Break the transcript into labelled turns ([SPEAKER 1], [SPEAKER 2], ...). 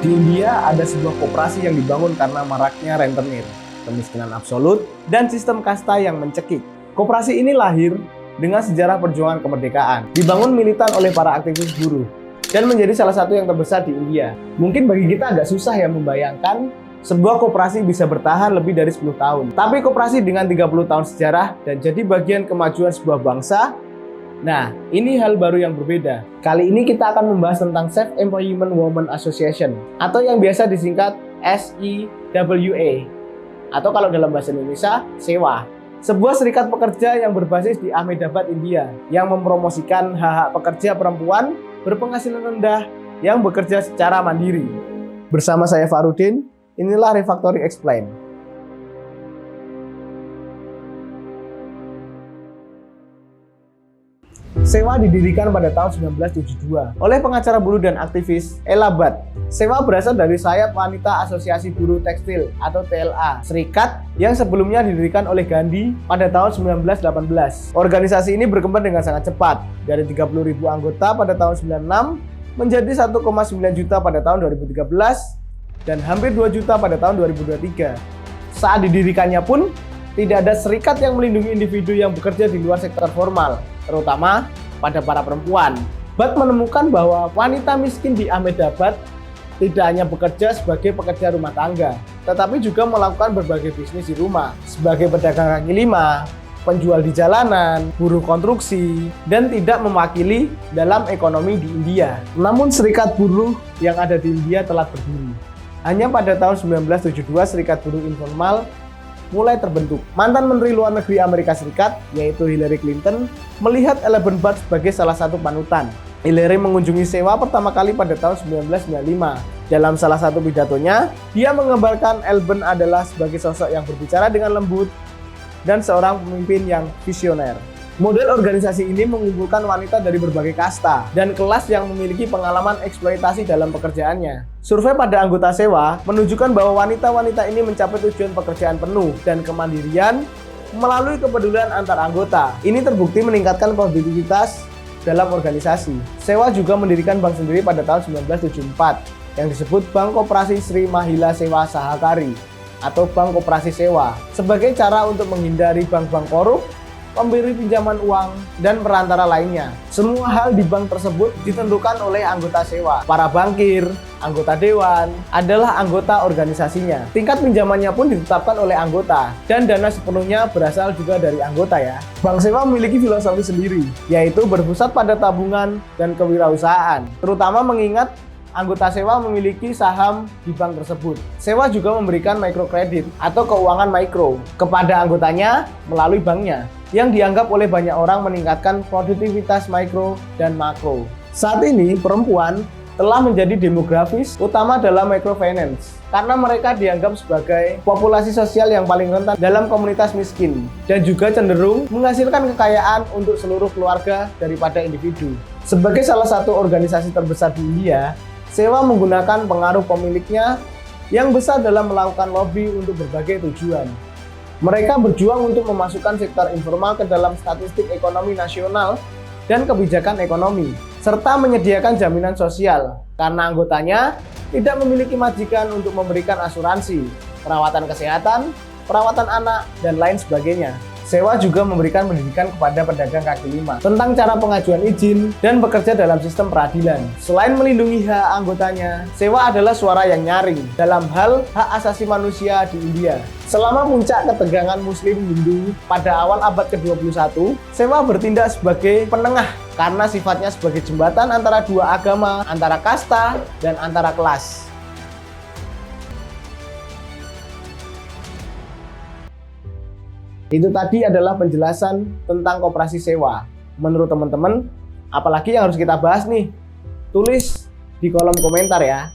[SPEAKER 1] Di India ada sebuah koperasi yang dibangun karena maraknya rentenir, kemiskinan absolut, dan sistem kasta yang mencekik. Koperasi ini lahir dengan sejarah perjuangan kemerdekaan, dibangun militan oleh para aktivis buruh, dan menjadi salah satu yang terbesar di India. Mungkin bagi kita agak susah ya membayangkan sebuah koperasi bisa bertahan lebih dari 10 tahun. Tapi koperasi dengan 30 tahun sejarah dan jadi bagian kemajuan sebuah bangsa, nah, ini hal baru yang berbeda. Kali ini kita akan membahas tentang Self Employment Women Association atau yang biasa disingkat SEWA atau kalau dalam bahasa Indonesia, SEWA. Sebuah serikat pekerja yang berbasis di Ahmedabad, India yang mempromosikan hak-hak pekerja perempuan berpenghasilan rendah yang bekerja secara mandiri. Bersama saya Farudin, inilah Refactory Explain. SEWA didirikan pada tahun 1972 oleh pengacara buruh dan aktivis Ella Butt. SEWA berasal dari sayap wanita Asosiasi Buruh Tekstil atau TLA, serikat yang sebelumnya didirikan oleh Gandhi pada tahun 1918. Organisasi ini berkembang dengan sangat cepat, dari 30.000 anggota pada tahun 96 menjadi 1,9 juta pada tahun 2013 dan hampir 2 juta pada tahun 2023. Saat didirikannya pun tidak ada serikat yang melindungi individu yang bekerja di luar sektor formal, terutama pada para perempuan. Butt menemukan bahwa wanita miskin di Ahmedabad tidak hanya bekerja sebagai pekerja rumah tangga, tetapi juga melakukan berbagai bisnis di rumah, sebagai pedagang kaki lima, penjual di jalanan, buruh konstruksi, dan tidak mewakili dalam ekonomi di India. Namun serikat buruh yang ada di India telah berdiri. Hanya pada tahun 1972 serikat buruh informal mulai terbentuk. Mantan Menteri Luar Negeri Amerika Serikat, yaitu Hillary Clinton, melihat Ella Butt sebagai salah satu panutan. Hillary mengunjungi SEWA pertama kali pada tahun 1995. Dalam salah satu pidatonya, dia menggambarkan Ella Butt adalah sebagai sosok yang berbicara dengan lembut dan seorang pemimpin yang visioner. Model organisasi ini mengumpulkan wanita dari berbagai kasta dan kelas yang memiliki pengalaman eksploitasi dalam pekerjaannya. Survei pada anggota SEWA menunjukkan bahwa wanita-wanita ini mencapai tujuan pekerjaan penuh dan kemandirian melalui kepedulian antar anggota. Ini terbukti meningkatkan produktivitas dalam organisasi. SEWA juga mendirikan bank sendiri pada tahun 1974 yang disebut Bank Koperasi Sri Mahila Sewa Sahakari atau Bank Koperasi Sewa sebagai cara untuk menghindari bank-bank korup, pemberi pinjaman uang, dan perantara lainnya. Semua hal di bank tersebut ditentukan oleh anggota SEWA. Para bankir, anggota dewan, adalah anggota organisasinya. Tingkat pinjamannya pun ditetapkan oleh anggota, dan dana sepenuhnya berasal juga dari anggota ya. Bank SEWA memiliki filosofi sendiri, yaitu berpusat pada tabungan dan kewirausahaan, terutama mengingat anggota SEWA memiliki saham di bank tersebut. SEWA juga memberikan mikrokredit atau keuangan mikro kepada anggotanya melalui banknya, yang dianggap oleh banyak orang meningkatkan produktivitas mikro dan makro. Saat ini, perempuan telah menjadi demografis utama dalam microfinance karena mereka dianggap sebagai populasi sosial yang paling rentan dalam komunitas miskin dan juga cenderung menghasilkan kekayaan untuk seluruh keluarga daripada individu. Sebagai salah satu organisasi terbesar di India, SEWA menggunakan pengaruh pemiliknya yang besar dalam melakukan lobby untuk berbagai tujuan. Mereka berjuang untuk memasukkan sektor informal ke dalam statistik ekonomi nasional dan kebijakan ekonomi, serta menyediakan jaminan sosial karena anggotanya tidak memiliki majikan untuk memberikan asuransi, perawatan kesehatan, perawatan anak, dan lain sebagainya. SEWA juga memberikan pendidikan kepada pedagang kaki lima tentang cara pengajuan izin dan bekerja dalam sistem peradilan. Selain melindungi hak anggotanya, SEWA adalah suara yang nyaring dalam hal hak asasi manusia di India. Selama puncak ketegangan Muslim Hindu pada awal abad ke-21, SEWA bertindak sebagai penengah karena sifatnya sebagai jembatan antara dua agama, antara kasta, dan antara kelas. Itu tadi adalah penjelasan tentang koperasi SEWA. Menurut teman-teman, apalagi yang harus kita bahas nih? Tulis di kolom komentar ya.